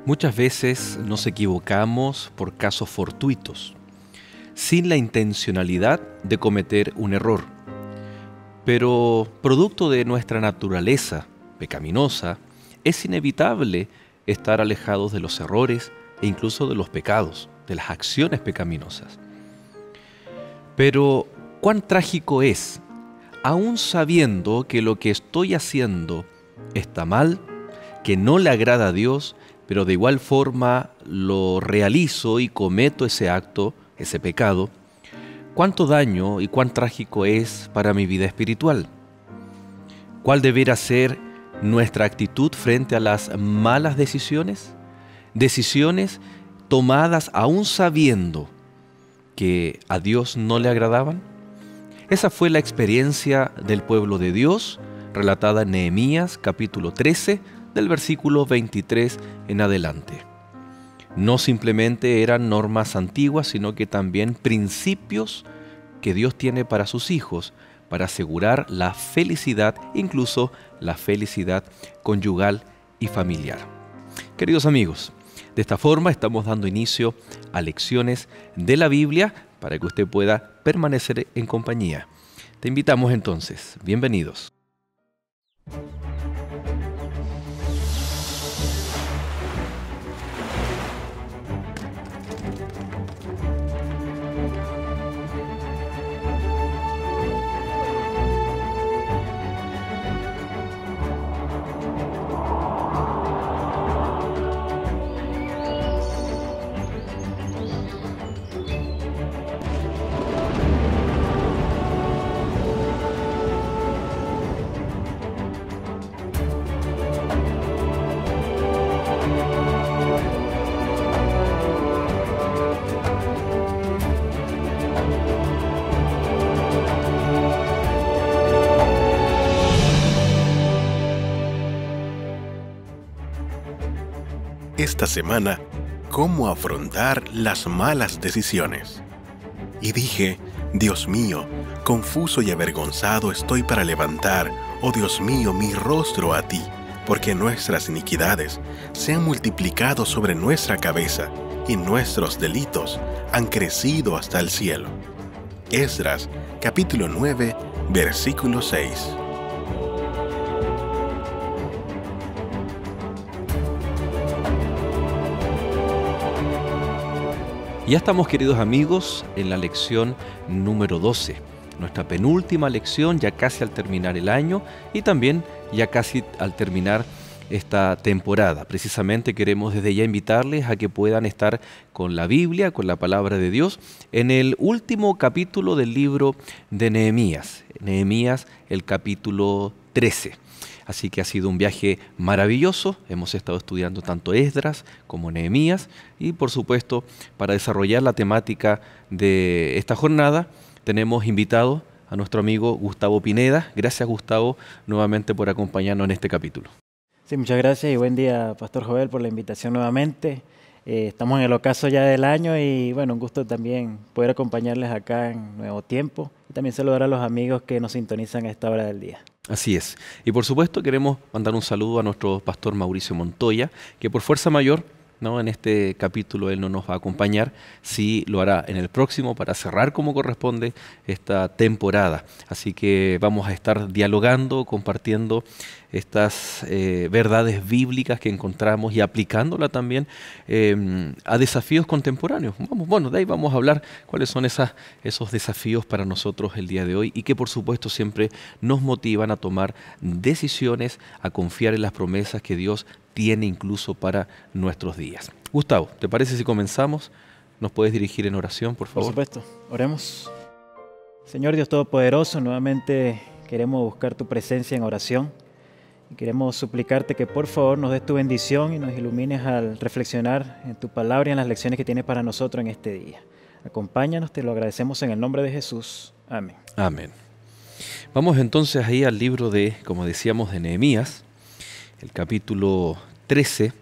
Muchas veces nos equivocamos por casos fortuitos, sin la intencionalidad de cometer un error. Pero producto de nuestra naturaleza pecaminosa, es inevitable estar alejados de los errores e incluso de los pecados, de las acciones pecaminosas. Pero, ¿cuán trágico es, aún sabiendo que lo que estoy haciendo está mal, que no le agrada a Dios, pero de igual forma lo realizo y cometo ese acto, ese pecado? ¿Cuánto daño y cuán trágico es para mi vida espiritual? ¿Cuál deberá ser nuestra actitud frente a las malas decisiones? Decisiones tomadas aún sabiendo que a Dios no le agradaban. Esa fue la experiencia del pueblo de Dios, relatada en Nehemías capítulo 13, del versículo 23 en adelante. No simplemente eran normas antiguas, sino que también principios que Dios tiene para sus hijos, para asegurar la felicidad, incluso la felicidad conyugal y familiar. Queridos amigos, de esta forma estamos dando inicio a lecciones de la Biblia para que usted pueda permanecer en compañía. Te invitamos entonces, bienvenidos. Esta semana, ¿cómo afrontar las malas decisiones? Y dije, Dios mío, confuso y avergonzado estoy para levantar, oh Dios mío, mi rostro a ti, porque nuestras iniquidades se han multiplicado sobre nuestra cabeza, y nuestros delitos han crecido hasta el cielo. Esdras, capítulo 9, versículo 6. Ya estamos, queridos amigos, en la lección número 12, nuestra penúltima lección, ya casi al terminar el año y también ya casi al terminar esta temporada. Precisamente queremos desde ya invitarles a que puedan estar con la Biblia, con la palabra de Dios, en el último capítulo del libro de Nehemías, el capítulo 13. Así que ha sido un viaje maravilloso. Hemos estado estudiando tanto Esdras como Nehemías y, por supuesto, para desarrollar la temática de esta jornada, tenemos invitado a nuestro amigo Gustavo Pineda. Gracias, Gustavo, nuevamente por acompañarnos en este capítulo. Sí, muchas gracias y buen día, Pastor Joel, por la invitación nuevamente. Estamos en el ocaso ya del año y, bueno, un gusto también poder acompañarles acá en Nuevo Tiempo y también saludar a los amigos que nos sintonizan a esta hora del día. Así es. Y por supuesto queremos mandar un saludo a nuestro pastor Mauricio Montoya, que por fuerza mayor, ¿no?, en este capítulo él no nos va a acompañar, sí lo hará en el próximo para cerrar como corresponde esta temporada. Así que vamos a estar dialogando, compartiendo estas verdades bíblicas que encontramos y aplicándola también a desafíos contemporáneos. De ahí vamos a hablar cuáles son esos desafíos para nosotros el día de hoy y que por supuesto siempre nos motivan a tomar decisiones, a confiar en las promesas que Dios tiene incluso para nuestros días. Gustavo, ¿te parece si comenzamos? ¿Nos puedes dirigir en oración, por favor? Por supuesto, oremos. Señor Dios Todopoderoso, nuevamente queremos buscar tu presencia en oración. Y queremos suplicarte que por favor nos des tu bendición y nos ilumines al reflexionar en tu palabra y en las lecciones que tienes para nosotros en este día. Acompáñanos, te lo agradecemos en el nombre de Jesús. Amén. Amén. Vamos entonces ahí al libro de, como decíamos, de Nehemías, el capítulo 13,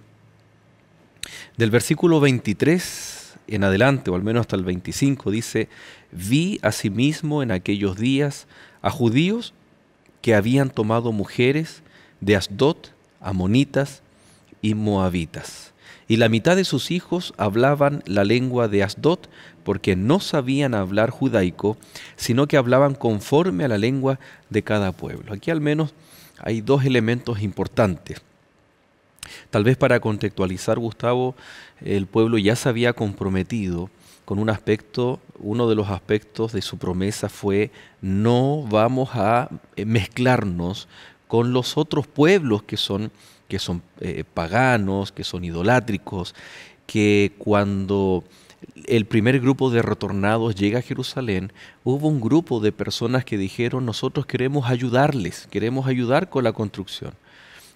del versículo 23 en adelante, o al menos hasta el 25, dice: Vi asimismo en aquellos días a judíos que habían tomado mujeres de Asdod, amonitas y moabitas, Y la mitad de sus hijos hablaban la lengua de Asdod, porque no sabían hablar judaico, sino que hablaban conforme a la lengua de cada pueblo. Aquí al menos hay dos elementos importantes. Tal vez para contextualizar, Gustavo, el pueblo ya se había comprometido con un aspecto. Uno de los aspectos de su promesa fue: no vamos a mezclarnos con los otros pueblos que son paganos, que son idolátricos, que cuando el primer grupo de retornados llega a Jerusalén, hubo un grupo de personas que dijeron: nosotros queremos ayudarles, queremos ayudar con la construcción.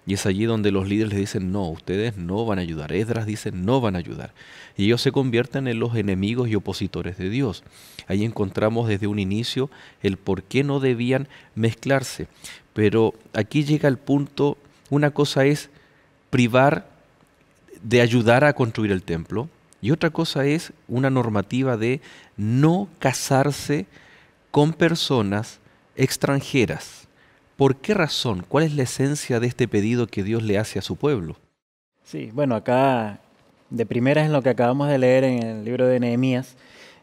Y es allí donde los líderes les dicen: no, ustedes no van a ayudar. Esdras dice: no van a ayudar. Y ellos se convierten en los enemigos y opositores de Dios. Ahí encontramos desde un inicio el por qué no debían mezclarse. Pero aquí llega el punto: una cosa es privar de ayudar a construir el templo, y otra cosa es una normativa de no casarse con personas extranjeras. ¿Por qué razón? ¿Cuál es la esencia de este pedido que Dios le hace a su pueblo? Sí, bueno, acá de primeras en lo que acabamos de leer en el libro de Nehemías,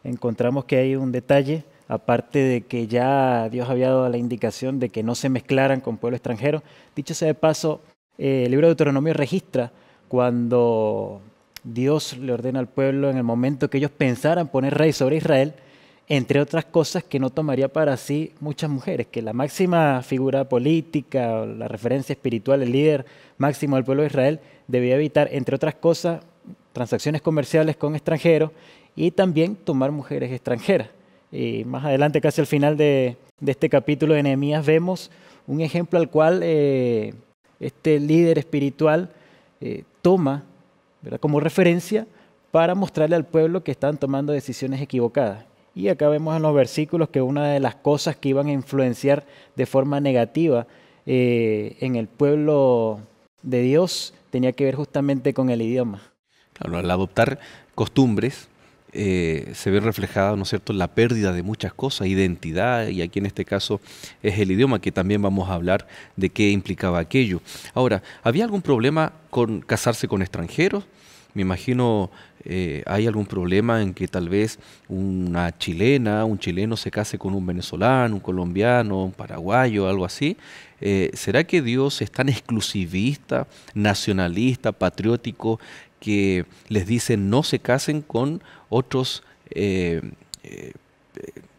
encontramos que hay un detalle, aparte de que ya Dios había dado la indicación de que no se mezclaran con pueblo extranjero. Dicho sea de paso, el libro de Deuteronomio registra cuando Dios le ordena al pueblo en el momento que ellos pensaran poner rey sobre Israel, entre otras cosas, que no tomaría para sí muchas mujeres, que la máxima figura política, o la referencia espiritual, el líder máximo del pueblo de Israel, debía evitar, entre otras cosas, transacciones comerciales con extranjeros y también tomar mujeres extranjeras. Y más adelante, casi al final de este capítulo de Nehemías, vemos un ejemplo al cual este líder espiritual toma, ¿verdad?, como referencia para mostrarle al pueblo que están tomando decisiones equivocadas. Y acá vemos en los versículos que una de las cosas que iban a influenciar de forma negativa en el pueblo de Dios tenía que ver justamente con el idioma. Claro, al adoptar costumbres se ve reflejada, ¿no es cierto?, la pérdida de muchas cosas, identidad, y aquí en este caso es el idioma, que también vamos a hablar de qué implicaba aquello. Ahora, ¿había algún problema con casarse con extranjeros? Me imagino hay algún problema en que tal vez una chilena, un chileno se case con un venezolano, un colombiano, un paraguayo, algo así. ¿Será que Dios es tan exclusivista, nacionalista, patriótico, que les dice no se casen con otros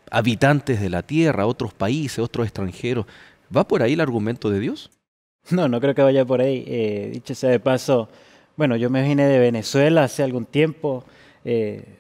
habitantes de la tierra, otros países, otros extranjeros? ¿Va por ahí el argumento de Dios? No, no creo que vaya por ahí. Dicho sea de paso, bueno, yo me vine de Venezuela hace algún tiempo,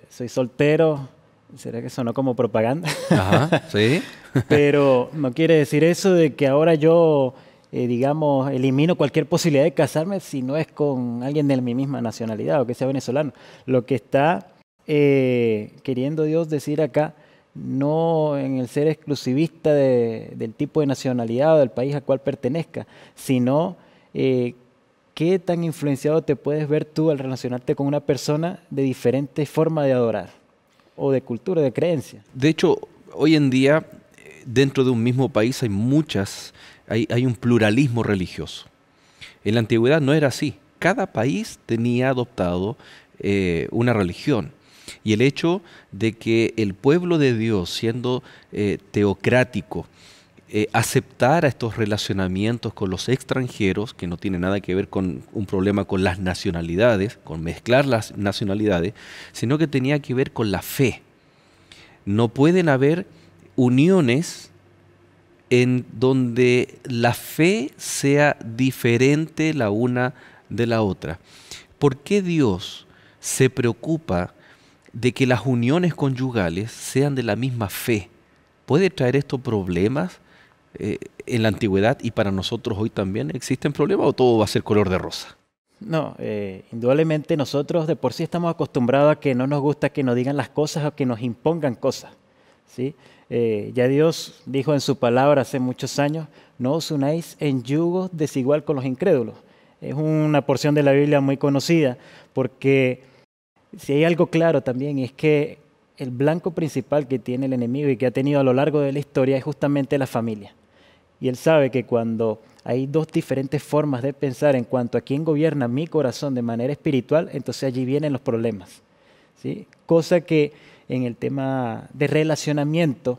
soy soltero, ¿será que sonó como propaganda? Ajá, sí. Pero no quiere decir eso de que ahora yo, digamos, elimino cualquier posibilidad de casarme si no es con alguien de mi misma nacionalidad o que sea venezolano. Lo que está queriendo Dios decir acá, no en el ser exclusivista del tipo de nacionalidad o del país al cual pertenezca, sino qué tan influenciado te puedes ver tú al relacionarte con una persona de diferente forma de adorar o de cultura, de creencia. De hecho, hoy en día, dentro de un mismo país hay un pluralismo religioso. En la antigüedad no era así. Cada país tenía adoptado una religión. Y el hecho de que el pueblo de Dios, siendo teocrático, aceptara estos relacionamientos con los extranjeros, que no tiene nada que ver con un problema con las nacionalidades, con mezclar las nacionalidades, sino que tenía que ver con la fe. No pueden haber uniones en donde la fe sea diferente la una de la otra. ¿Por qué Dios se preocupa de que las uniones conyugales sean de la misma fe? ¿Puede traer esto problemas en la antigüedad y para nosotros hoy también? ¿Existen problemas o todo va a ser color de rosa? No, indudablemente nosotros de por sí estamos acostumbrados a que no nos gusta que nos digan las cosas o que nos impongan cosas, ¿sí? Ya Dios dijo en su palabra hace muchos años: no os unáis en yugo desigual con los incrédulos. Es una porción de la Biblia muy conocida, porque si hay algo claro también es que el blanco principal que tiene el enemigo y que ha tenido a lo largo de la historia es justamente la familia. Y Él sabe que cuando hay dos diferentes formas de pensar en cuanto a quién gobierna mi corazón de manera espiritual, entonces allí vienen los problemas, ¿sí? Cosa que en el tema de relacionamiento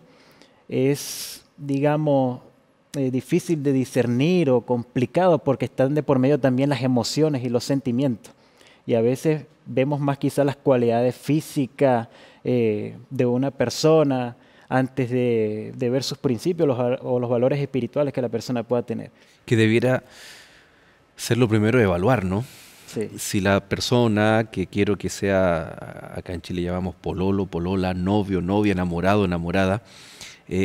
es, digamos, difícil de discernir o complicado porque están de por medio también las emociones y los sentimientos. Y a veces vemos más quizás las cualidades físicas de una persona antes de ver sus principios o los valores espirituales que la persona pueda tener. Que debiera ser lo primero de evaluar, ¿no? Sí, Si la persona que quiero que sea, acá en Chile llamamos pololo, polola, novio, novia, enamorado, enamorada,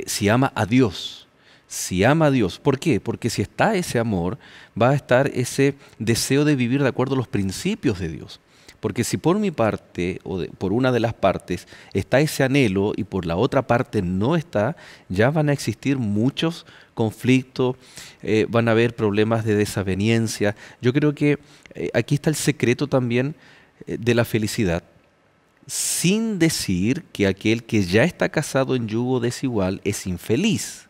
si ama a Dios, si ama a Dios. ¿Por qué? Porque si está ese amor, va a estar ese deseo de vivir de acuerdo a los principios de Dios. Porque si por mi parte o por una de las partes está ese anhelo y por la otra parte no está, ya van a existir muchos conflictos, van a haber problemas de desaveniencia. Yo creo que aquí está el secreto también de la felicidad, sin decir que aquel que ya está casado en yugo desigual es infeliz,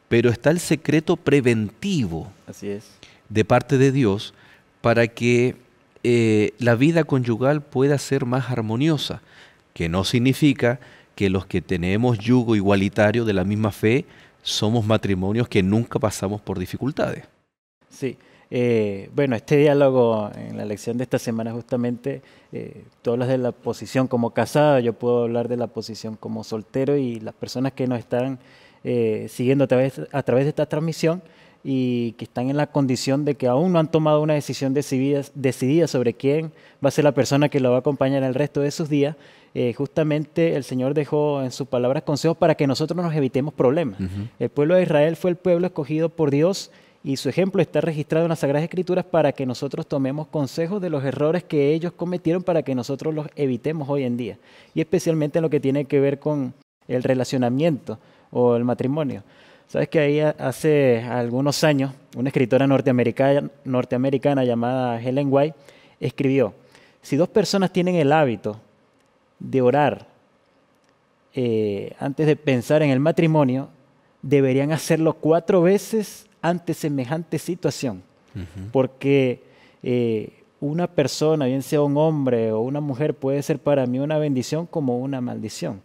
pero está el secreto preventivo así es. de parte de Dios para que la vida conyugal pueda ser más armoniosa, que no significa que los que tenemos yugo igualitario de la misma fe somos matrimonios que nunca pasamos por dificultades. Sí. Bueno, este diálogo en la lección de esta semana justamente, tú hablas de la posición como casado, yo puedo hablar de la posición como soltero y las personas que nos están siguiendo a través de esta transmisión y que están en la condición de que aún no han tomado una decisión decidida sobre quién va a ser la persona que lo va a acompañar el resto de sus días, justamente el Señor dejó en sus palabras consejos para que nosotros nos evitemos problemas. El pueblo de Israel fue el pueblo escogido por Dios y su ejemplo está registrado en las Sagradas Escrituras para que nosotros tomemos consejos de los errores que ellos cometieron para que nosotros los evitemos hoy en día. Y especialmente en lo que tiene que ver con el relacionamiento o el matrimonio. Sabes que ahí hace algunos años una escritora norteamericana llamada Ellen White escribió: si dos personas tienen el hábito de orar antes de pensar en el matrimonio, deberían hacerlo 4 veces ante semejante situación, porque una persona, bien sea un hombre o una mujer, puede ser para mí una bendición como una maldición.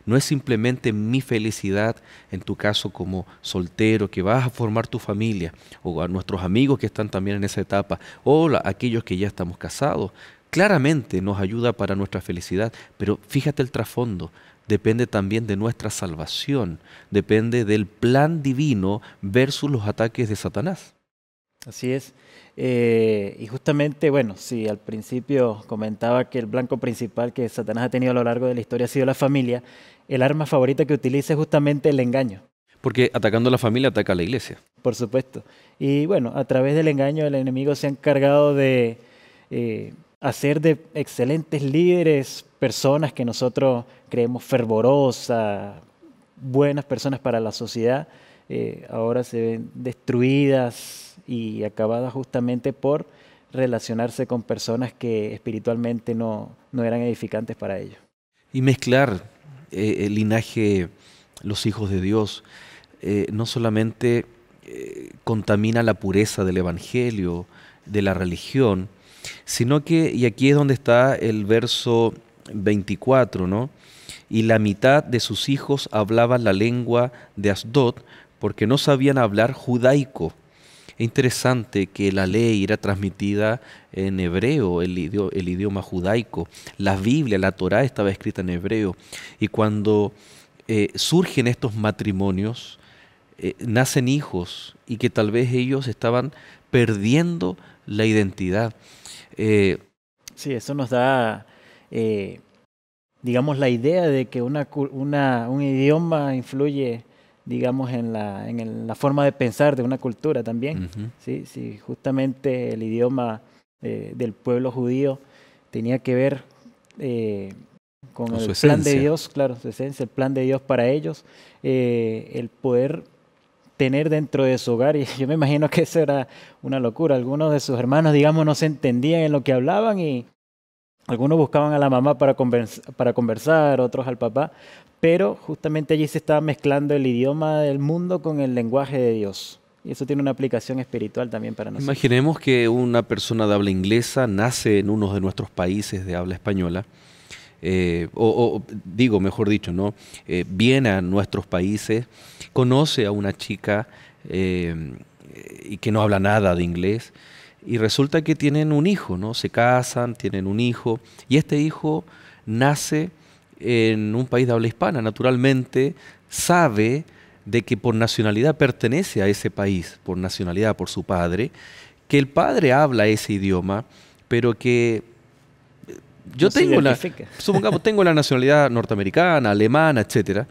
No es simplemente mi felicidad, en tu caso como soltero, que vas a formar tu familia, o a nuestros amigos que están también en esa etapa, o aquellos que ya estamos casados. Claramente nos ayuda para nuestra felicidad, pero fíjate el trasfondo. Depende también de nuestra salvación, depende del plan divino versus los ataques de Satanás. Así es. Y justamente, bueno, sí, al principio comentaba que el blanco principal que Satanás ha tenido a lo largo de la historia ha sido la familia. El arma favorita que utiliza es justamente el engaño. Porque atacando a la familia ataca a la iglesia. Por supuesto. Y bueno, a través del engaño el enemigo se ha encargado de hacer de excelentes líderes personas que nosotros creemos fervorosas, buenas personas para la sociedad. Ahora se ven destruidas y acabadas justamente por relacionarse con personas que espiritualmente no eran edificantes para ellos. Y mezclar el linaje, los hijos de Dios, no solamente contamina la pureza del evangelio, de la religión, sino que, y aquí es donde está el verso 24, ¿no? Y la mitad de sus hijos hablaban la lengua de Asdod, porque no sabían hablar judaico. Es interesante que la ley era transmitida en hebreo, el idioma judaico. La Biblia, la Torá estaba escrita en hebreo. Y cuando surgen estos matrimonios, nacen hijos y que tal vez ellos estaban perdiendo la identidad. Sí, eso nos da, digamos, la idea de que un idioma influye, digamos, en la forma de pensar de una cultura también. ¿Sí? Sí, justamente el idioma del pueblo judío tenía que ver con el plan de Dios, claro, su esencia, el plan de Dios para ellos, el poder tener dentro de su hogar, y yo me imagino que eso era una locura. Algunos de sus hermanos, digamos, no se entendían en lo que hablaban y Algunos buscaban a la mamá para conversar, otros al papá, pero justamente allí se estaba mezclando el idioma del mundo con el lenguaje de Dios. Y eso tiene una aplicación espiritual también para nosotros. Imaginemos que una persona de habla inglesa nace en uno de nuestros países de habla española, digo, mejor dicho, ¿no? Viene a nuestros países, conoce a una chica y que no habla nada de inglés, y resulta que tienen un hijo, ¿no? Se casan, tienen un hijo, y este hijo nace en un país de habla hispana. Naturalmente sabe de que por nacionalidad pertenece a ese país, por nacionalidad, por su padre, que el padre habla ese idioma, pero que yo No se tengo identifica. supongamos, tengo la nacionalidad norteamericana, alemana, etcétera,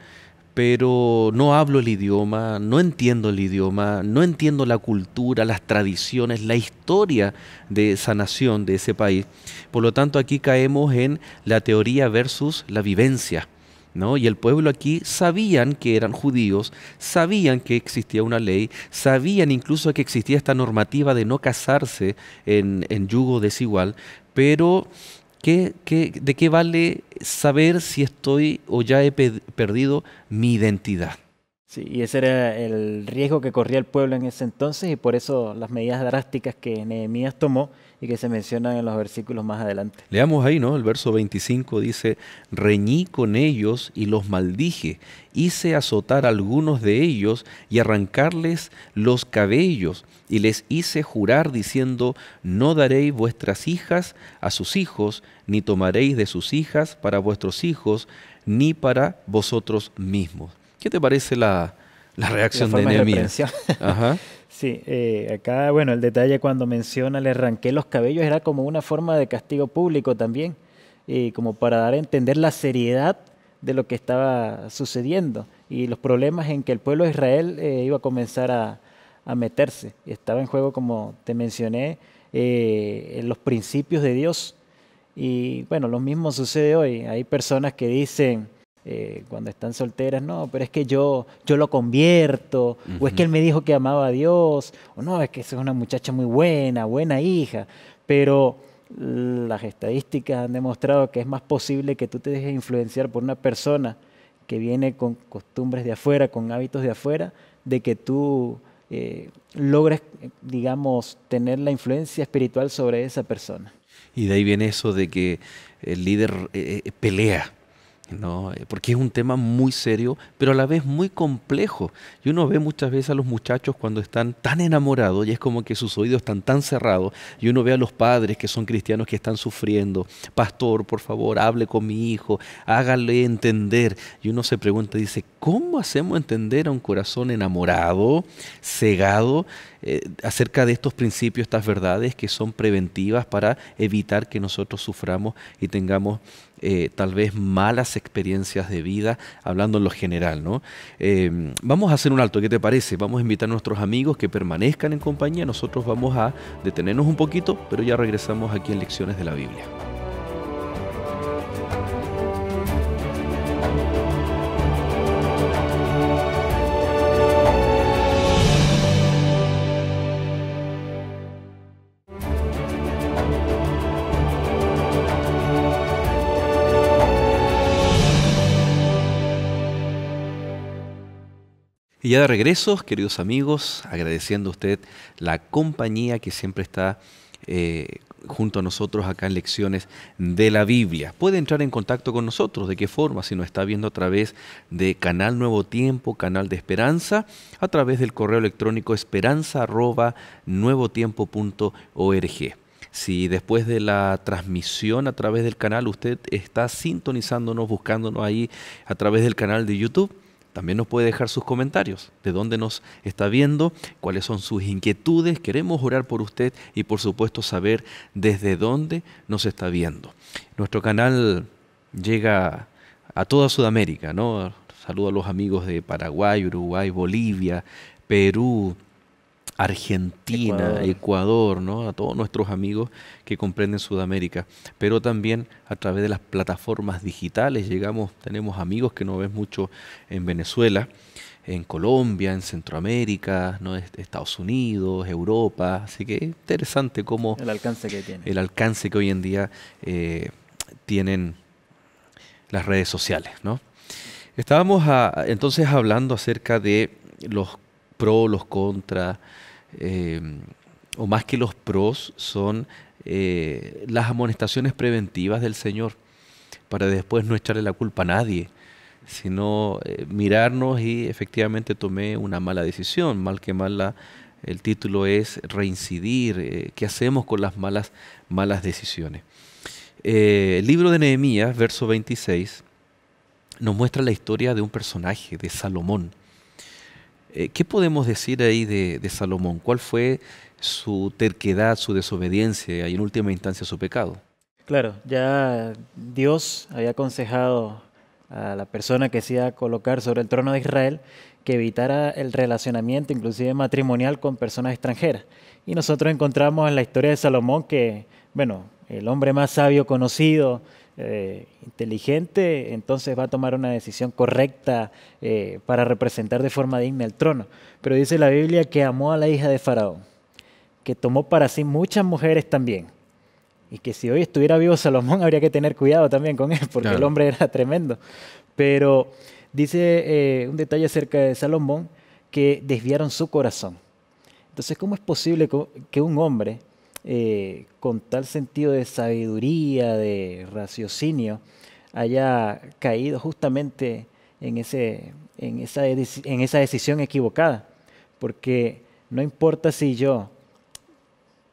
pero no hablo el idioma, no entiendo el idioma, no entiendo la cultura, las tradiciones, la historia de esa nación, de ese país. Por lo tanto, aquí caemos en la teoría versus la vivencia, ¿no? Y el pueblo aquí sabían que eran judíos, sabían que existía una ley, sabían incluso que existía esta normativa de no casarse en yugo desigual, pero ¿de qué vale saber si estoy o ya he perdido mi identidad? Sí, y ese era el riesgo que corría el pueblo en ese entonces y por eso las medidas drásticas que Nehemías tomó y que se mencionan en los versículos más adelante. Leamos ahí, ¿no? El verso 25 dice, reñí con ellos y los maldije, hice azotar a algunos de ellos y arrancarles los cabellos, y les hice jurar diciendo, no daréis vuestras hijas a sus hijos, ni tomaréis de sus hijas para vuestros hijos, ni para vosotros mismos. ¿Qué te parece la reacción de forma de Nehemías? reprensión. Ajá. Sí, acá, bueno, el detalle cuando menciona le arranqué los cabellos era como una forma de castigo público también, como para dar a entender la seriedad de lo que estaba sucediendo y los problemas en que el pueblo de Israel iba a comenzar a meterse. Estaba en juego, como te mencioné, en los principios de Dios. Y bueno, lo mismo sucede hoy. Hay personas que dicen, cuando están solteras, no, pero es que yo lo convierto, o es que él me dijo que amaba a Dios, o no, es que esa es una muchacha muy buena hija, pero las estadísticas han demostrado que es más posible que tú te dejes influenciar por una persona que viene con costumbres de afuera, con hábitos de afuera, de que tú logres, digamos, tener la influencia espiritual sobre esa persona. Y de ahí viene eso de que el líder pelea, ¿no? Porque es un tema muy serio, pero a la vez muy complejo. Y uno ve muchas veces a los muchachos cuando están tan enamorados y es como que sus oídos están tan cerrados. Y uno ve a los padres que son cristianos que están sufriendo. Pastor, por favor, hable con mi hijo, hágale entender. Y uno se pregunta, dice, ¿cómo hacemos entender a un corazón enamorado, cegado, acerca de estos principios, estas verdades que son preventivas para evitar que nosotros suframos y tengamos tal vez malas experiencias de vida, hablando en lo general, ¿no? Vamos a hacer un alto, ¿qué te parece? Vamos a invitar a nuestros amigos que permanezcan en compañía, nosotros vamos a detenernos un poquito, pero ya regresamos aquí en Lecciones de la Biblia. Y ya de regreso, queridos amigos, agradeciendo a usted la compañía que siempre está junto a nosotros acá en Lecciones de la Biblia. Puede entrar en contacto con nosotros. ¿De qué forma? Si nos está viendo a través de Canal Nuevo Tiempo, Canal de Esperanza, a través del correo electrónico esperanza@nuevotiempo.org. Si después de la transmisión a través del canal usted está sintonizándonos, buscándonos ahí a través del canal de YouTube, también nos puede dejar sus comentarios, de dónde nos está viendo, cuáles son sus inquietudes. Queremos orar por usted y por supuesto saber desde dónde nos está viendo. Nuestro canal llega a toda Sudamérica, ¿no? Saludo a los amigos de Paraguay, Uruguay, Bolivia, Perú, Argentina, Ecuador, ¿no? A todos nuestros amigos que comprenden Sudamérica, pero también a través de las plataformas digitales tenemos amigos que nos ven mucho en Venezuela, en Colombia, en Centroamérica, ¿no? Estados Unidos, Europa, así que interesante cómo El alcance que tiene. el alcance que hoy en día tienen las redes sociales, ¿no? Estábamos entonces hablando acerca de los pros, los contras, o más que los pros, son las amonestaciones preventivas del Señor, para después no echarle la culpa a nadie, sino mirarnos y efectivamente tomé una mala decisión, mal que mal el título es reincidir, ¿qué hacemos con las malas decisiones? El libro de Nehemías, verso 26, nos muestra la historia de un personaje, de Salomón. ¿Qué podemos decir ahí de Salomón? ¿Cuál fue su terquedad, su desobediencia y en última instancia su pecado? Claro, ya Dios había aconsejado a la persona que se iba a colocar sobre el trono de Israel que evitara el relacionamiento, inclusive matrimonial, con personas extranjeras. Y nosotros encontramos en la historia de Salomón que, bueno, el hombre más sabio conocido, inteligente, entonces va a tomar una decisión correcta para representar de forma digna el trono. Pero dice la Biblia que amó a la hija de Faraón, que tomó para sí muchas mujeres también, y que si hoy estuviera vivo Salomón habría que tener cuidado también con él, porque claro, el hombre era tremendo. Pero dice un detalle acerca de Salomón, que desviaron su corazón. Entonces, ¿cómo es posible que un hombre con tal sentido de sabiduría, de raciocinio, haya caído justamente en esa decisión equivocada? Porque no importa si yo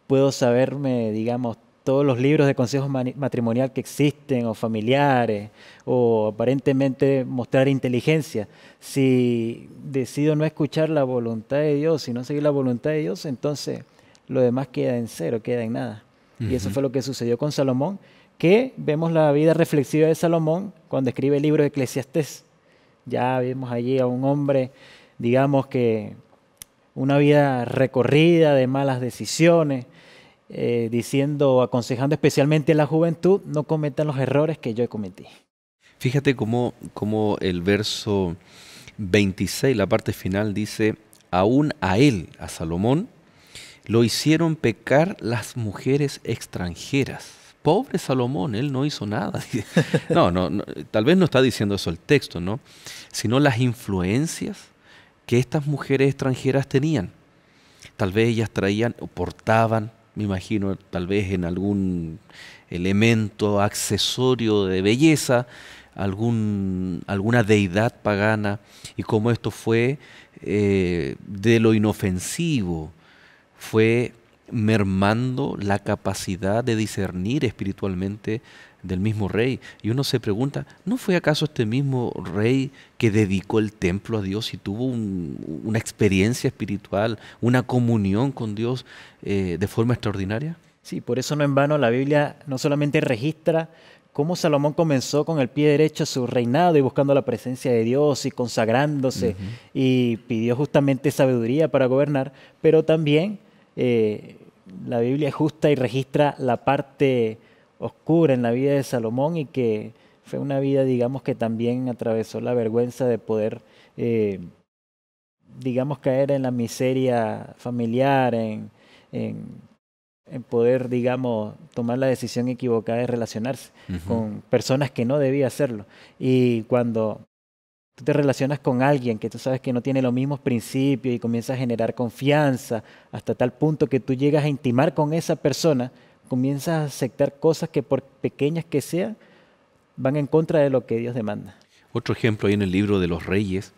puedo saberme, digamos, todos los libros de consejos matrimonial que existen, o familiares, o aparentemente mostrar inteligencia. Si decido no escuchar la voluntad de Dios y no seguir la voluntad de Dios, entonces lo demás queda en cero, queda en nada. Y eso fue lo que sucedió con Salomón, que vemos la vida reflexiva de Salomón cuando escribe el libro de Eclesiastés. Ya vemos allí a un hombre, digamos que una vida recorrida de malas decisiones, diciendo, aconsejando especialmente a la juventud, no cometan los errores que yo cometí. Fíjate cómo el verso 26, la parte final, dice, aún a él, a Salomón, lo hicieron pecar las mujeres extranjeras. Pobre Salomón, él no hizo nada. No, tal vez no está diciendo eso el texto, ¿no? Sino las influencias que estas mujeres extranjeras tenían. Tal vez ellas traían o portaban, me imagino, tal vez en algún elemento accesorio de belleza, alguna deidad pagana, y como esto fue de lo inofensivo, fue mermando la capacidad de discernir espiritualmente del mismo rey. Y uno se pregunta, ¿no fue acaso este mismo rey que dedicó el templo a Dios y tuvo una experiencia espiritual, una comunión con Dios de forma extraordinaria? Sí, por eso no en vano la Biblia no solamente registra cómo Salomón comenzó con el pie derecho su reinado y buscando la presencia de Dios y consagrándose, y pidió justamente sabiduría para gobernar, pero también la Biblia es justa y registra la parte oscura en la vida de Salomón, y que fue una vida, digamos, que también atravesó la vergüenza de poder, digamos, caer en la miseria familiar, en poder, digamos, tomar la decisión equivocada de relacionarse con personas que no debía hacerlo. Y cuando tú te relacionas con alguien que tú sabes que no tiene los mismos principios y comienzas a generar confianza hasta tal punto que tú llegas a intimar con esa persona, comienzas a aceptar cosas que, por pequeñas que sean, van en contra de lo que Dios demanda. Otro ejemplo ahí en el libro de los Reyes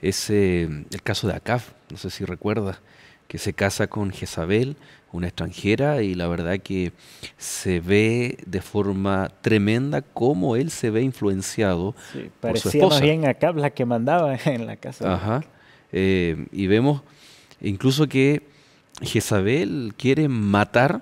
es el caso de Acab, no sé si recuerdas, que se casa con Jezabel, una extranjera, y la verdad que se ve de forma tremenda cómo él se ve influenciado por su esposa. Parecía más bien Acab la que mandaba en la casa. Ajá. Y vemos incluso que Jezabel quiere matar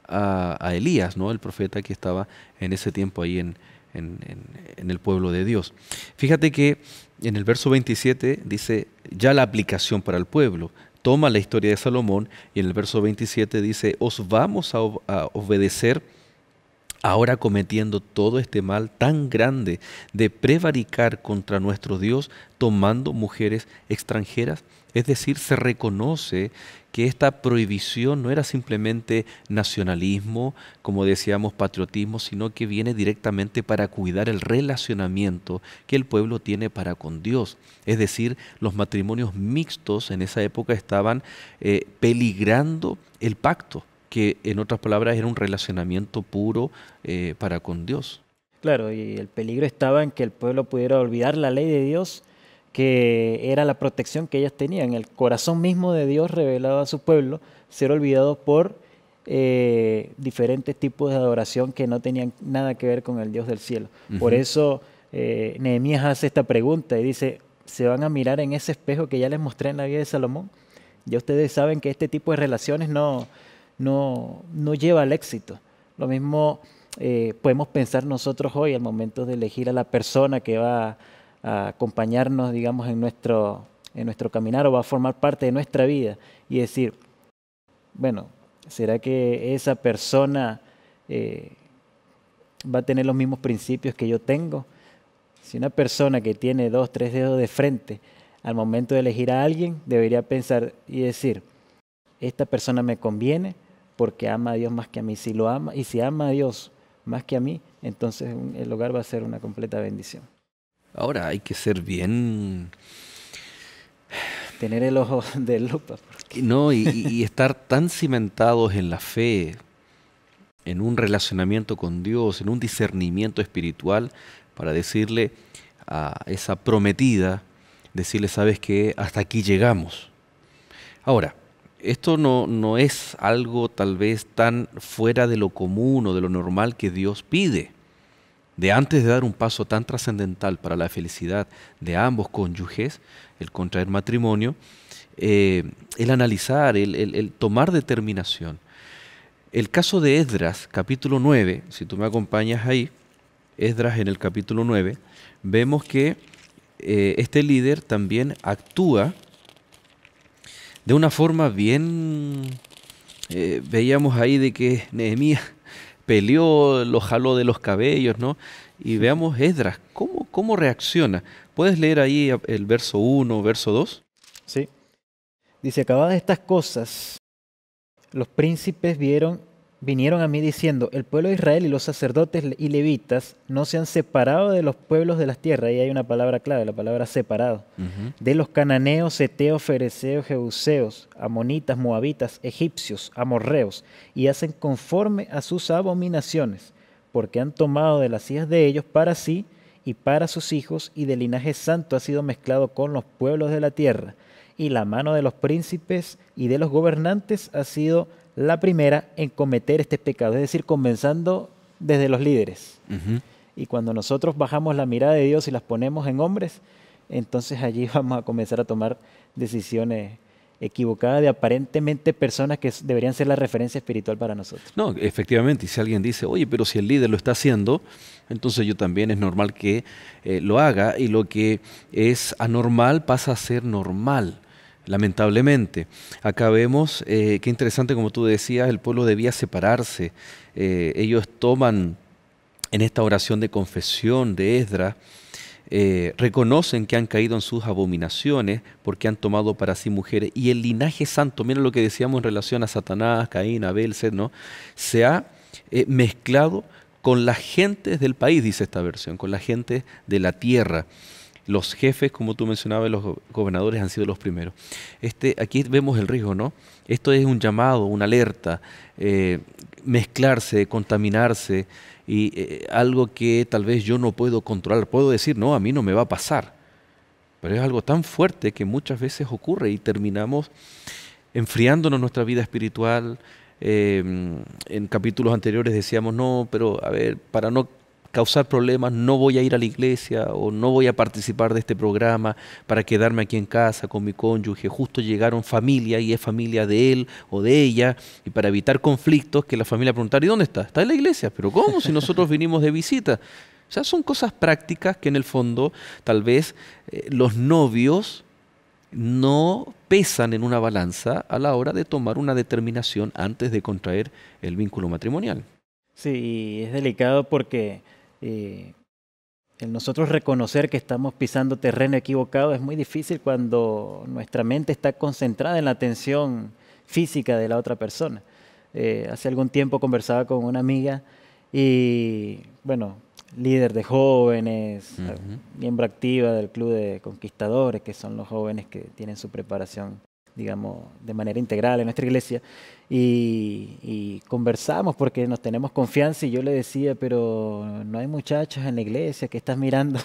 a Elías, ¿no? El profeta que estaba en ese tiempo ahí en el pueblo de Dios. Fíjate que en el verso 27 dice ya la aplicación para el pueblo. Toma la historia de Salomón y en el verso 27 dice, os vamos a obedecer ahora cometiendo todo este mal tan grande de prevaricar contra nuestro Dios tomando mujeres extranjeras. Es decir, se reconoce que esta prohibición no era simplemente nacionalismo, como decíamos, patriotismo, sino que viene directamente para cuidar el relacionamiento que el pueblo tiene para con Dios. Es decir, los matrimonios mixtos en esa época estaban peligrando el pacto, que en otras palabras era un relacionamiento puro para con Dios. Claro, y el peligro estaba en que el pueblo pudiera olvidar la ley de Dios, que era la protección que ellas tenían. El corazón mismo de Dios revelado a su pueblo, ser olvidado por diferentes tipos de adoración que no tenían nada que ver con el Dios del cielo. Por eso Nehemías hace esta pregunta y dice, ¿se van a mirar en ese espejo que ya les mostré en la vida de Salomón? Ya ustedes saben que este tipo de relaciones no lleva al éxito. Lo mismo podemos pensar nosotros hoy al momento de elegir a la persona que va a acompañarnos, digamos, en nuestro caminar o va a formar parte de nuestra vida y decir, bueno, ¿será que esa persona va a tener los mismos principios que yo tengo? Si una persona que tiene 2, 3 dedos de frente, al momento de elegir a alguien, debería pensar y decir, esta persona me conviene porque ama a Dios más que a mí. Si lo ama y si ama a Dios más que a mí, entonces el hogar va a ser una completa bendición. Ahora hay que ser bien... Tener el ojo de lupa. No, y estar tan cimentados en la fe, en un relacionamiento con Dios, en un discernimiento espiritual, para decirle a esa prometida, decirle, sabes que hasta aquí llegamos. Ahora, esto no es algo tal vez tan fuera de lo común o de lo normal que Dios pide. De antes de dar un paso tan trascendental para la felicidad de ambos cónyuges, el contraer matrimonio, el analizar, el tomar determinación. El caso de Esdras, capítulo 9, si tú me acompañas ahí, Esdras en el capítulo 9, vemos que este líder también actúa de una forma bien, veíamos ahí de que Nehemías peleó, lo jaló de los cabellos, ¿no? Y veamos Esdras, ¿cómo reacciona? ¿Puedes leer ahí el verso 1, verso 2? Sí. Dice, acabadas estas cosas, los príncipes vinieron a mí diciendo, el pueblo de Israel y los sacerdotes y levitas no se han separado de los pueblos de las tierras, ahí hay una palabra clave, la palabra separado, de los cananeos, heteos, fereceos, jebuseos, amonitas, moabitas, egipcios, amorreos, y hacen conforme a sus abominaciones, porque han tomado de las hijas de ellos para sí y para sus hijos, y del linaje santo ha sido mezclado con los pueblos de la tierra, y la mano de los príncipes y de los gobernantes ha sido la primera en cometer este pecado, es decir, comenzando desde los líderes. Y cuando nosotros bajamos la mirada de Dios y las ponemos en hombres, entonces allí vamos a comenzar a tomar decisiones equivocadas de aparentemente personas que deberían ser la referencia espiritual para nosotros. No, efectivamente, y si alguien dice, oye, pero si el líder lo está haciendo, entonces yo también es normal que lo haga, y lo que es anormal pasa a ser normal. Lamentablemente. Acá vemos, qué interesante, como tú decías, el pueblo debía separarse. Ellos toman en esta oración de confesión de Esdras, reconocen que han caído en sus abominaciones porque han tomado para sí mujeres. Y el linaje santo, mira lo que decíamos en relación a Satanás, Caín, Abel, Set, ¿no? Se ha mezclado con las gentes del país, dice esta versión, con las gentes de la tierra. Los jefes, como tú mencionabas, los gobernadores han sido los primeros. Aquí vemos el riesgo, ¿no? Esto es un llamado, una alerta, mezclarse, contaminarse, y algo que tal vez yo no puedo controlar. Puedo decir, no, a mí no me va a pasar. Pero es algo tan fuerte que muchas veces ocurre y terminamos enfriándonos nuestra vida espiritual. En capítulos anteriores decíamos, no, pero a ver, para no causar problemas, no voy a ir a la iglesia o no voy a participar de este programa para quedarme aquí en casa con mi cónyuge. Justo llegaron familia y es familia de él o de ella, y para evitar conflictos que la familia preguntara, ¿y dónde está? Está en la iglesia. ¿Pero cómo? Si nosotros vinimos de visita. O sea, son cosas prácticas que en el fondo tal vez los novios no pesan en una balanza a la hora de tomar una determinación antes de contraer el vínculo matrimonial. Sí, y es delicado porque el nosotros reconocer que estamos pisando terreno equivocado es muy difícil cuando nuestra mente está concentrada en la atención física de la otra persona. Hace algún tiempo conversaba con una amiga y, bueno, líder de jóvenes, Ujú. miembro activa del Club de Conquistadores, que son los jóvenes que tienen su preparación, digamos, de manera integral en nuestra iglesia, y conversamos porque nos tenemos confianza y yo le decía, pero no hay muchachos en la iglesia que estás mirando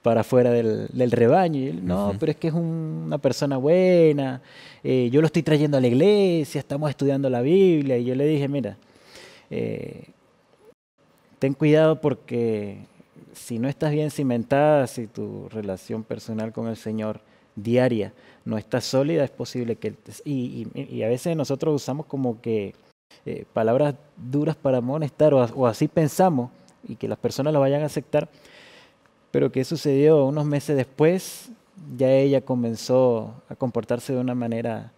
para afuera del rebaño. Y él, no, Ujú. pero es que es una persona buena, yo lo estoy trayendo a la iglesia, estamos estudiando la Biblia. Y yo le dije, mira, eh, ten cuidado porque si no estás bien cimentada, si tu relación personal con el Señor diaria no está sólida, es posible que... Y a veces nosotros usamos como que palabras duras para amonestar o así pensamos y que las personas lo vayan a aceptar, pero ¿qué sucedió? Unos meses después ya ella comenzó a comportarse de una manera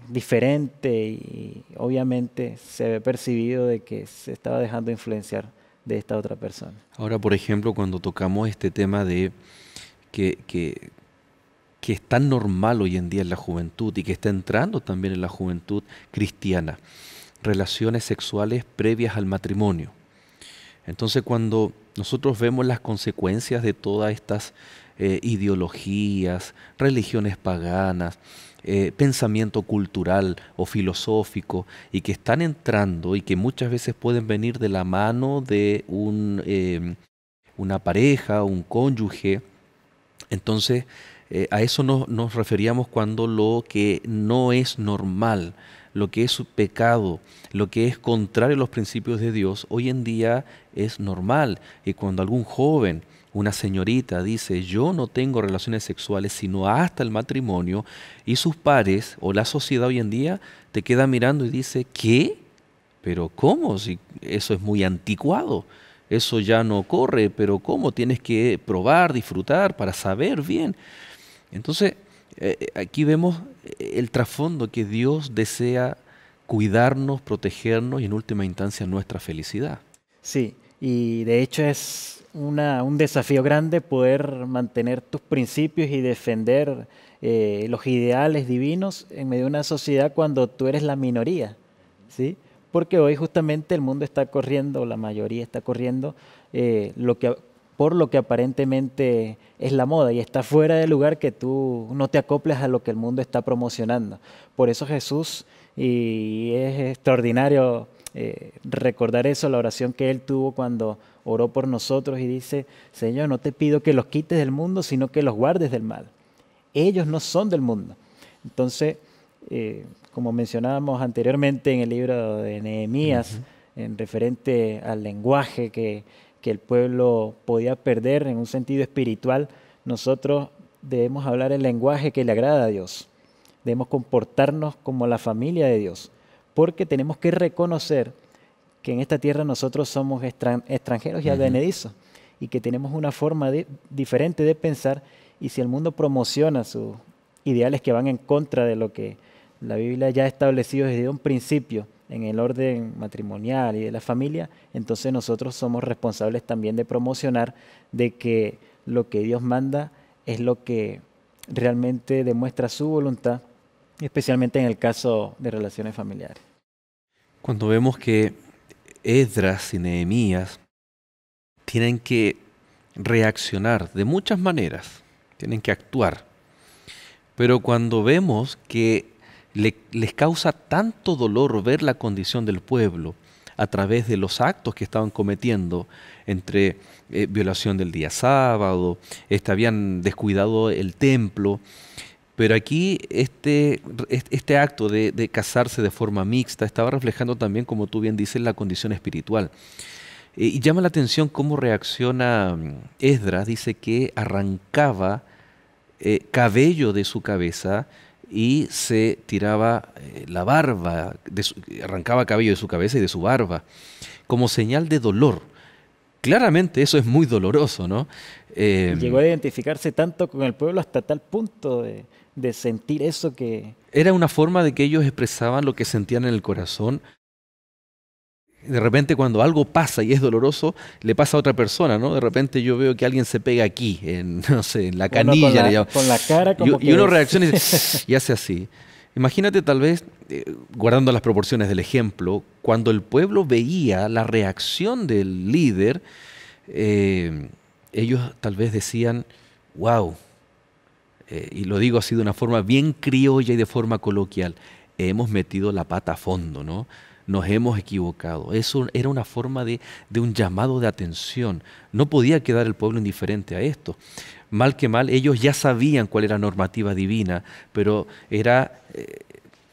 diferente y obviamente se ve percibido de que se estaba dejando influenciar de esta otra persona. Ahora, por ejemplo, cuando tocamos este tema de que, que, que es tan normal hoy en día en la juventud y que está entrando también en la juventud cristiana, relaciones sexuales previas al matrimonio. Entonces, cuando nosotros vemos las consecuencias de todas estas ideologías, religiones paganas, pensamiento cultural o filosófico, y que están entrando y que muchas veces pueden venir de la mano de una pareja, un cónyuge, entonces a eso nos referíamos cuando lo que no es normal, lo que es pecado, lo que es contrario a los principios de Dios, hoy en día es normal. Y cuando algún joven, una señorita dice, yo no tengo relaciones sexuales sino hasta el matrimonio, y sus pares o la sociedad hoy en día te queda mirando y dice, ¿qué? Pero ¿cómo? Si eso es muy anticuado, eso ya no corre, pero ¿cómo? Tienes que probar, disfrutar para saber bien. Entonces, aquí vemos el trasfondo que Dios desea cuidarnos, protegernos y en última instancia nuestra felicidad. Sí, y de hecho es un desafío grande poder mantener tus principios y defender los ideales divinos en medio de una sociedad cuando tú eres la minoría, ¿sí? Porque hoy justamente el mundo está corriendo, la mayoría está corriendo por lo que aparentemente es la moda y está fuera del lugar que tú no te acoples a lo que el mundo está promocionando. Por eso Jesús, y es extraordinario recordar eso, la oración que Él tuvo cuando oró por nosotros y dice, Señor, no te pido que los quites del mundo, sino que los guardes del mal. Ellos no son del mundo. Entonces, como mencionábamos anteriormente en el libro de Nehemías, Ujú. en referente al lenguaje que el pueblo podía perder en un sentido espiritual, nosotros debemos hablar el lenguaje que le agrada a Dios. Debemos comportarnos como la familia de Dios, porque tenemos que reconocer que en esta tierra nosotros somos extranjeros y Ujú. advenedizos y que tenemos una forma diferente de pensar, y si el mundo promociona sus ideales que van en contra de lo que la Biblia ya ha establecido desde un principio en el orden matrimonial y de la familia, entonces nosotros somos responsables también de promocionar de que lo que Dios manda es lo que realmente demuestra su voluntad, especialmente en el caso de relaciones familiares. Cuando vemos que Esdras y Nehemías tienen que reaccionar de muchas maneras, tienen que actuar, pero cuando vemos que les causa tanto dolor ver la condición del pueblo a través de los actos que estaban cometiendo, entre violación del día sábado, habían descuidado el templo, pero aquí este acto de casarse de forma mixta estaba reflejando también, como tú bien dices, la condición espiritual. Y llama la atención cómo reacciona Esdras, dice que arrancaba cabello de su cabeza y se tiraba la barba, arrancaba cabello de su cabeza y de su barba, como señal de dolor. Claramente eso es muy doloroso, ¿no? Y llegó a identificarse tanto con el pueblo hasta tal punto de sentir eso que... Era una forma de que ellos expresaban lo que sentían en el corazón. De repente cuando algo pasa y es doloroso, le pasa a otra persona, ¿no? De repente yo veo que alguien se pega aquí, no sé, en la canilla. Con la cara como y uno reacciona y hace así. Imagínate tal vez, guardando las proporciones del ejemplo, cuando el pueblo veía la reacción del líder, ellos tal vez decían, wow, y lo digo así de una forma bien criolla y de forma coloquial, hemos metido la pata a fondo, ¿no? Nos hemos equivocado. Eso era una forma de un llamado de atención. No podía quedar el pueblo indiferente a esto. Mal que mal, ellos ya sabían cuál era la normativa divina, pero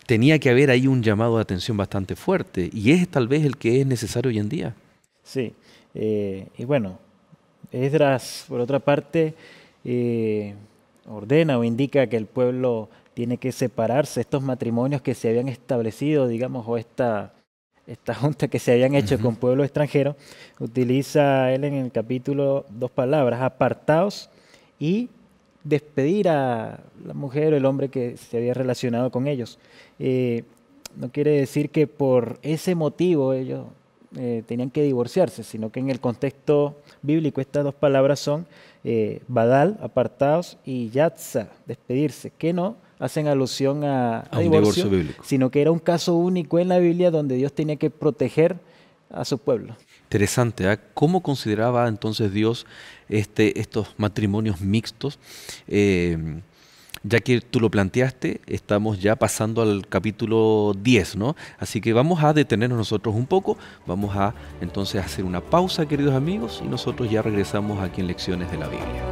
tenía que haber ahí un llamado de atención bastante fuerte, y es tal vez el que es necesario hoy en día. Sí, y bueno, Esdras, por otra parte, ordena o indica que el pueblo tiene que separarse. Estos matrimonios que se habían establecido, digamos, o esta junta que se habían hecho con pueblos extranjeros, utiliza él en el capítulo 2 palabras: apartaos y despedir a la mujer o el hombre que se había relacionado con ellos. No quiere decir que por ese motivo ellos tenían que divorciarse, sino que en el contexto bíblico estas dos palabras son badal, apartaos, y yatza, despedirse, que no hacen alusión a un divorcio bíblico, sino que era un caso único en la Biblia donde Dios tenía que proteger a su pueblo. Interesante, ¿eh? ¿Cómo consideraba entonces Dios estos matrimonios mixtos? Ya que tú lo planteaste, estamos ya pasando al capítulo 10, ¿no? Así que vamos a detenernos nosotros un poco, vamos a entonces hacer una pausa, queridos amigos, y nosotros ya regresamos aquí en Lecciones de la Biblia.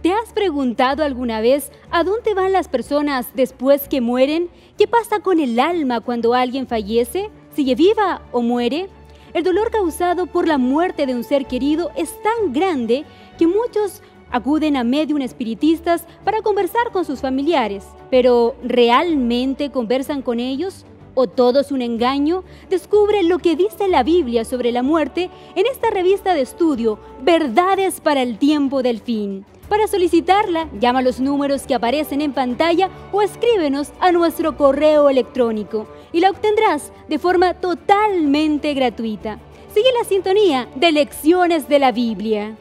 ¿Te has preguntado alguna vez a dónde van las personas después que mueren? ¿Qué pasa con el alma cuando alguien fallece? ¿Sigue viva o muere? El dolor causado por la muerte de un ser querido es tan grande que muchos acuden a medium espiritistas para conversar con sus familiares. Pero ¿realmente conversan con ellos? ¿O todo es un engaño? Descubre lo que dice la Biblia sobre la muerte en esta revista de estudio, Verdades para el Tiempo del Fin. Para solicitarla, llama a los números que aparecen en pantalla o escríbenos a nuestro correo electrónico y la obtendrás de forma totalmente gratuita. Sigue la sintonía de Lecciones de la Biblia.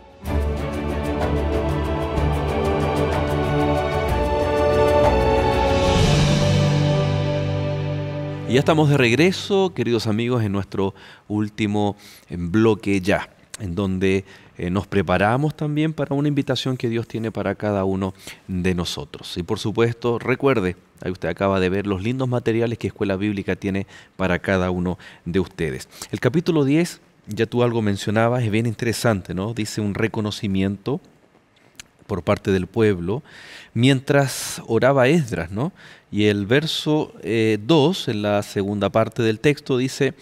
Y ya estamos de regreso, queridos amigos, en nuestro último bloque ya, en donde nos preparamos también para una invitación que Dios tiene para cada uno de nosotros. Y por supuesto, recuerde, ahí usted acaba de ver los lindos materiales que Escuela Bíblica tiene para cada uno de ustedes. El capítulo 10, ya tú algo mencionabas, es bien interesante, ¿no? Dice un reconocimiento por parte del pueblo, mientras oraba Esdras, ¿no? Y el verso 2, en la segunda parte del texto, dice: